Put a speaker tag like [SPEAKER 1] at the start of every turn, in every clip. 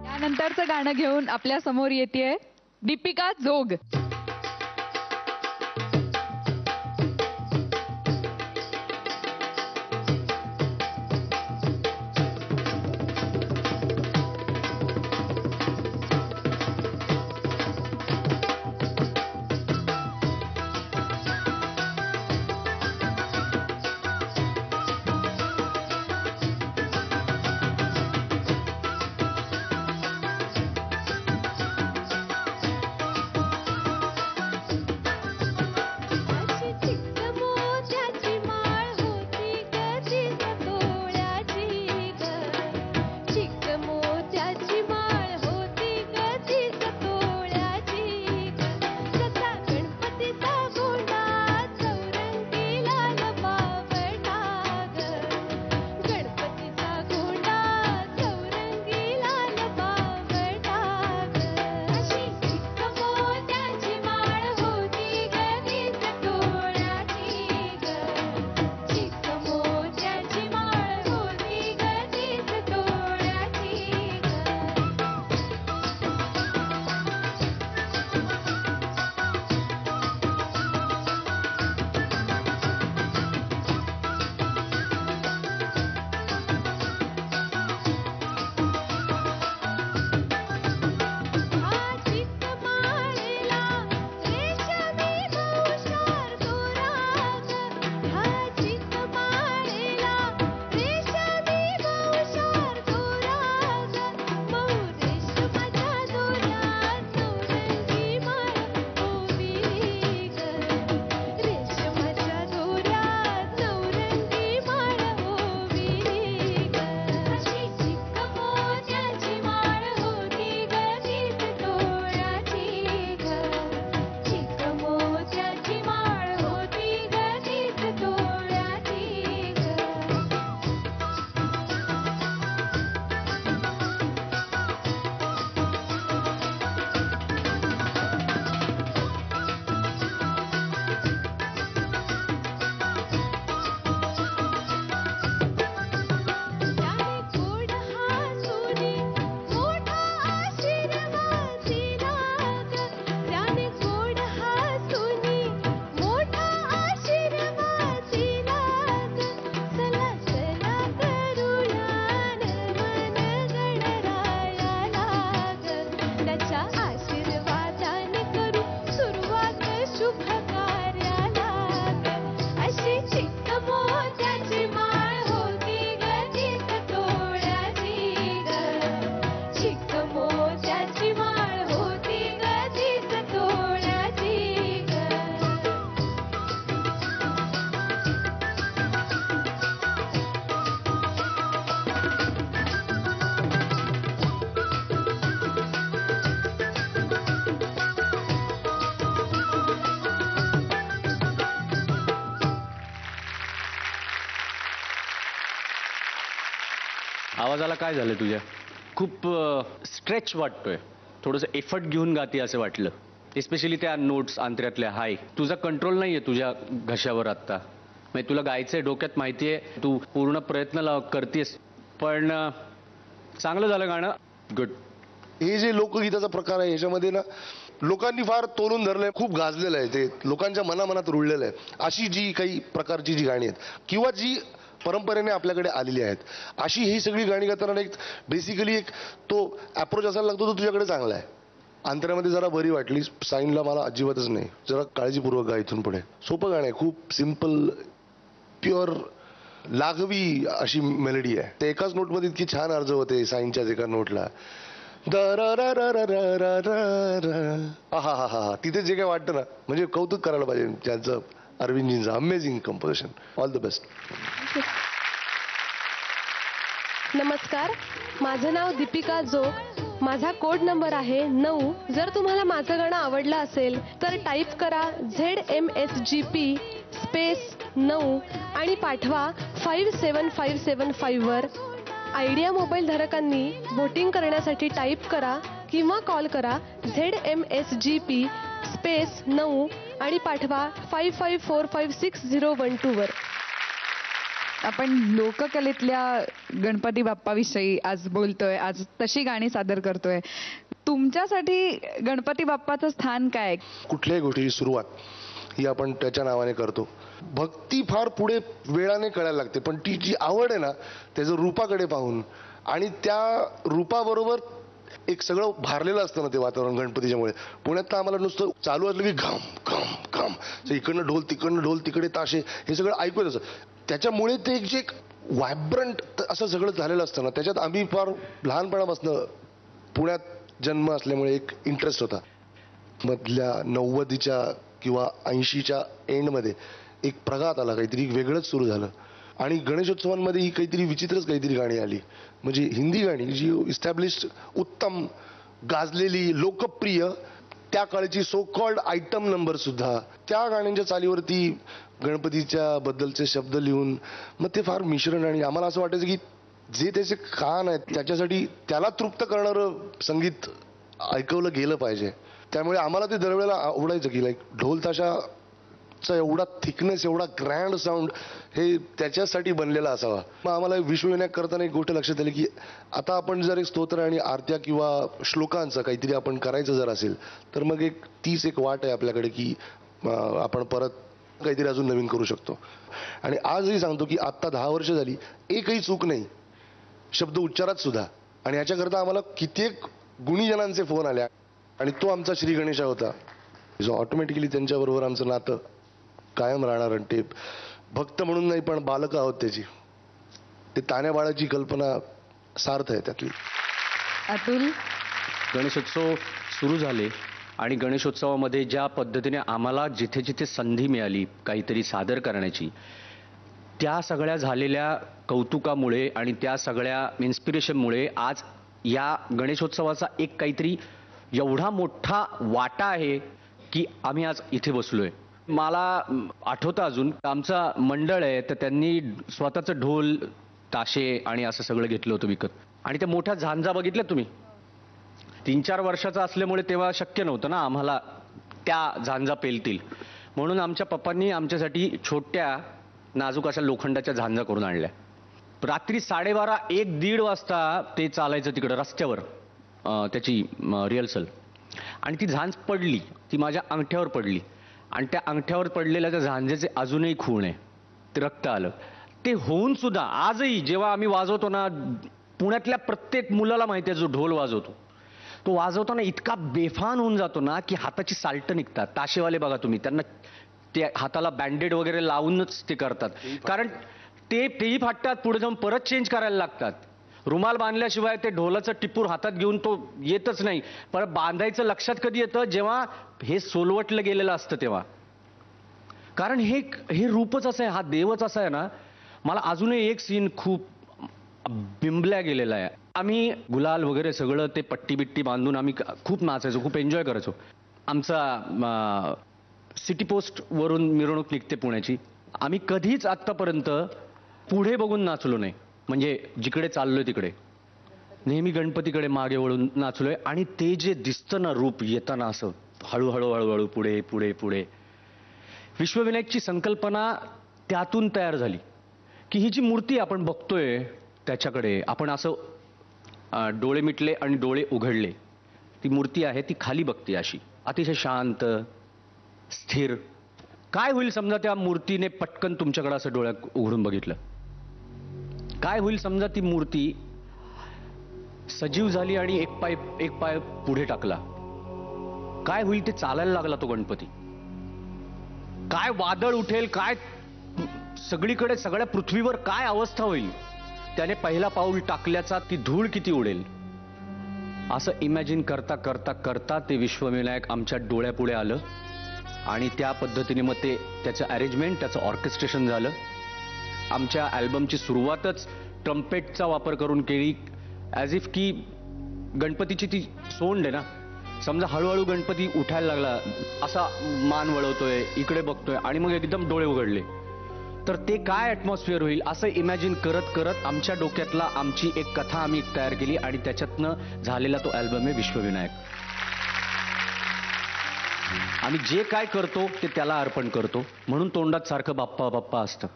[SPEAKER 1] त्यानंतरचं गाणं घेऊन आपल्या समोर येतेय दीपिका जोग.
[SPEAKER 2] आवाजाला काय झालं तुझ्या? खूप स्ट्रेच वाटतोय, थोडंसं एफर्ट घेऊन गाती असं वाटलं, एस्पेशली त्या नोट्स आंतऱ्यातल्या. हाय, तुझा कंट्रोल नाहीये तुझ्या घशावर आत्ता. म्हणजे तुला गायचंय, डोक्यात माहितीये, तू पूर्ण प्रयत्न करतेस, पण चांगलं झालं गाणं. गुड.
[SPEAKER 3] हे जे लोकगीताचा प्रकार आहे ह्याच्यामध्ये ना लोकांनी फार तोलून धरलंय, खूप गाजलेलं आहे, ते लोकांच्या मनामनात रुळलेलं आहे. अशी जी काही प्रकारची जी गाणी आहेत किंवा जी परंपरेने आपल्याकडे आलेली आहेत, अशी ही सगळी गाणी गाताना एक बेसिकली एक तो अप्रोच असायला लागतो, तो तुझ्याकडे चांगला आहे. अंतरामध्ये जरा बरी वाटली, साईनला मला अजिबातच नाही. जरा काळजीपूर्वक गा इथून पुढे. सोपं गाणं आहे, खूप सिम्पल, प्युअर, लाघवी अशी मेलडी आहे. ते एकाच नोटमध्ये इतकी छान अर्ज होते साईनच्याच एका नोटला. हा हा हा, तिथे जे काय वाटतं ना, म्हणजे कौतुक करायला पाहिजे त्यांचं, अरविंदजींचं. Amazing composition. All the best.
[SPEAKER 4] नमस्कार, माझं नाव दीपिका जोग. माझा कोड नंबर आहे 9. जर तुम्हाला माझं गाणं आवडलं असेल तर टाईप करा ZMSGP स्पेस 9 आणि पाठवा 57575 वर. आयडिया मोबाईल धारकांनी वोटिंग करण्यासाठी टाईप करा किंवा कॉल करा ZMSGP स्पेस 9 आणि पाठवा 55456012 वर.
[SPEAKER 1] आपण लोककलेतल्या गणपती बाप्पाविषयी आज बोलतोय, आज तशी गाणी सादर करतोय. तुमच्यासाठी गणपती बाप्पाचं स्थान काय आहे?
[SPEAKER 3] कुठल्याही गोष्टीची सुरुवात ही आपण त्याच्या नावाने करतो. भक्ती फार पुढे वेळाने कळायला लागते, पण ती जी आवड आहे ना, त्याचं रूपाकडे पाहून आणि त्या रूपाबरोबर एक सगळं भारलेलं असतं ना ते वातावरण गणपतीच्यामुळे. पुण्यात तर आम्हाला नुसतं चालू असलं की घाम घाम घाम, इकडनं ढोल तिकडे ताशे, हे सगळं ऐकू येत असं. त्याच्यामुळे ते एक जे व्हायब्रंट असं सगळं झालेलं असतं ना, त्याच्यात आम्ही फार लहानपणापासून पुण्यात जन्म असल्यामुळे एक इंटरेस्ट होता. मधल्या 90च्या किंवा 80च्या एंडमध्ये एक प्रघात आला, काहीतरी वेगळंच सुरू झालं आणि गणेशोत्सवांमध्ये ही काहीतरी विचित्रच काहीतरी गाणी आली. म्हणजे हिंदी गाणी जी इस्टॅब्लिश्ड, उत्तम, गाजलेली, लोकप्रिय, त्या काळची सो कॉल्ड आयटम नंबर सुद्धा त्या गाण्यांच्या चालीवरती गणपतीच्या बद्दलचे शब्द लिहून मग ते फार मिश्रण. आणि आम्हाला असं वाटायचं की जे त्याचे कान आहेत त्याच्यासाठी त्याला तृप्त करणारं संगीत ऐकवलं गेलं पाहिजे. त्यामुळे आम्हाला ते दरवेळेला आवडायचं की लाईक ढोल ताशाचा एवढा थिकनेस, एवढा ग्रँड साऊंड हे त्याच्यासाठी बनलेला असावा. मग आम्हाला विश्वविनायक करताना एक गोष्ट लक्षात आली की आता आपण जर एक स्तोत्र आणि आरत्या किंवा श्लोकांचं काहीतरी आपण करायचं जर असेल तर मग तीच एक वाट आहे आपल्याकडे की आपण परत काहीतरी अजून नवीन करू शकतो. आणि आजही सांगतो की आत्ता 10 वर्ष झाली, एकही चूक नाही शब्द उच्चारात सुद्धा. आणि याच्याकरता आम्हाला कित्येक गुणीजनांचे फोन आले आणि तो आमचा श्री गणेशा होता जो ऑटोमॅटिकली त्यांच्याबरोबर आमचं नातं कायम राहणार. आणि ते भक्त म्हणून नाही पण बालक आहोत त्याची, ते तान्या बाळाची कल्पना सार्थ आहे त्यातली.
[SPEAKER 1] अतुल,
[SPEAKER 2] गणेशोत्सव सुरू झाले आणि गणेशोत्सवामध्ये ज्या पद्धतीने आम्हाला जिथे जिथे संधी मिळाली काहीतरी सादर करण्याची, त्या सगळ्या झालेल्या कौतुकामुळे आणि त्या सगळ्या इन्स्पिरेशनमुळे आज या गणेशोत्सवाचा एक काहीतरी एवढा मोठा वाटा आहे की आम्ही आज इथे बसलोय. मला आठवतं अजून आमचं मंडळ आहे तर त्यांनी स्वतःचं ढोल ताशे आणि असं सगळं घेतलं होतं विकत. आणि त्या मोठ्या झांजा बघितल्या तुम्ही, 3-4 वर्षाचा असल्यामुळे तेव्हा शक्य नव्हतं ना आम्हाला त्या झांजा पेलतील, म्हणून आमच्या पप्पांनी आमच्यासाठी छोट्या नाजूक अशा लोखंडाच्या झांजा करून आणल्या. रात्री 12:30-1-1:30 वाजता ते चालायचं तिकडं रस्त्यावर त्याची रिहर्सल. आणि ती झांज पडली, ती माझ्या अंगठ्यावर पडली आणि त्या अंगठ्यावर पडलेल्या त्या झांजेचे अजूनही खूण आहे, ते रक्त आलं. ते होऊन सुद्धा आजही जेव्हा आम्ही वाजवतो ना, पुण्यातल्या प्रत्येक मुलाला माहिती आहे जो ढोल वाजवतो तो वाजवताना इतका बेफान होऊन जातो ना की हाताची साल्ट निघतात. ताशेवाले बघा तुम्ही, त्यांना ते हाताला बँडेड वगैरे लावूनच ते करतात, कारण तेही फाटतात, पुढे जाऊन परत चेंज करायला लागतात. रुमाल बांधल्याशिवाय ते ढोलाचं टिपूर हातात घेऊन तो येतच नाही. पण बांधायचं लक्षात कधी येतं, जेव्हा हे सोलवटलं गेलेलं असतं तेव्हा. कारण हे रूपच असं आहे, हा देवच असा आहे ना. मला अजूनही एक सीन खूप बिंबल्या गेलेला आहे. आम्ही गुलाल वगैरे सगळं ते पट्टी बिट्टी बांधून आम्ही खूप नाचायचो, खूप एन्जॉय करायचो. आमचा सिटी पोस्ट वरून मिरवणूक निघते पुण्याची. आम्ही कधीच आत्तापर्यंत पुढे बघून नाचलो नाही, म्हणजे जिकडे चाललोय तिकडे नेहमी गणपतीकडे मागे वळून नाचलोय. आणि ते जे दिसतं ना रूप येताना असं हळूहळू हळूहळू पुढे पुढे पुढे, विश्वविनायकची संकल्पना त्यातून तयार झाली की ही जी मूर्ती आपण बघतोय त्याच्याकडे आपण असं डोळे मिटले आणि डोळे उघडले, ती मूर्ती आहे ती खाली बघते अशी अतिशय शांत स्थिर. काय होईल समजा त्या मूर्तीने पटकन तुमच्याकडे असं डोळ्यात उघडून बघितलं? काय होईल समजा ती मूर्ती सजीव झाली आणि एक पाय पुढे टाकला? काय होईल? ते चालायला लागला तो गणपती. काय वादळ उठेल, काय सगळीकडे सगळ्या पृथ्वीवर काय अवस्था होईल? त्याने पहिला पाऊल टाकल्याचा ती धूळ किती उडेल? असं इमॅजिन करता करता करता ते विश्वविनायक आमच्या डोळ्यापुढे आलं आणि त्या पद्धतीने मग ते त्याचं अरेंजमेंट, त्याचं ऑर्केस्ट्रेशन झालं. आमच्या अल्बमची सुरुवातच ट्रम्पेटचा वापर करून केली, ॲज इफ की गणपतीची ती सोंड आहे ना. समजा हळूहळू गणपती उठायला लागला, असा मान वळवतोय, इकडे बघतोय आणि मग एकदम डोळे उघडले, तर ते काय ॲटमॉस्फिअर होईल असं इमॅजिन करत करत आमच्या डोक्यातला आमची एक कथा आम्ही तयार केली आणि त्याच्यातनं झालेला तो अल्बम आहे विश्वविनायक. आम्ही जे काय करतो ते त्याला अर्पण करतो, म्हणून तोंडात सारखं बाप्पा बाप्पा असतं.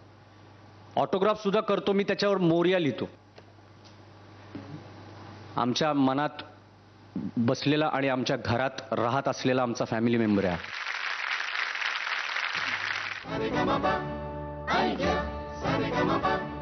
[SPEAKER 2] ऑटोग्राफ सुद्धा करतो मी, त्याच्यावर मोरया लिहितो. आमच्या मनात बसलेला आणि आमच्या घरात राहत असलेला आमचा फॅमिली मेंबर आहे.
[SPEAKER 5] Sa re ga ma pa,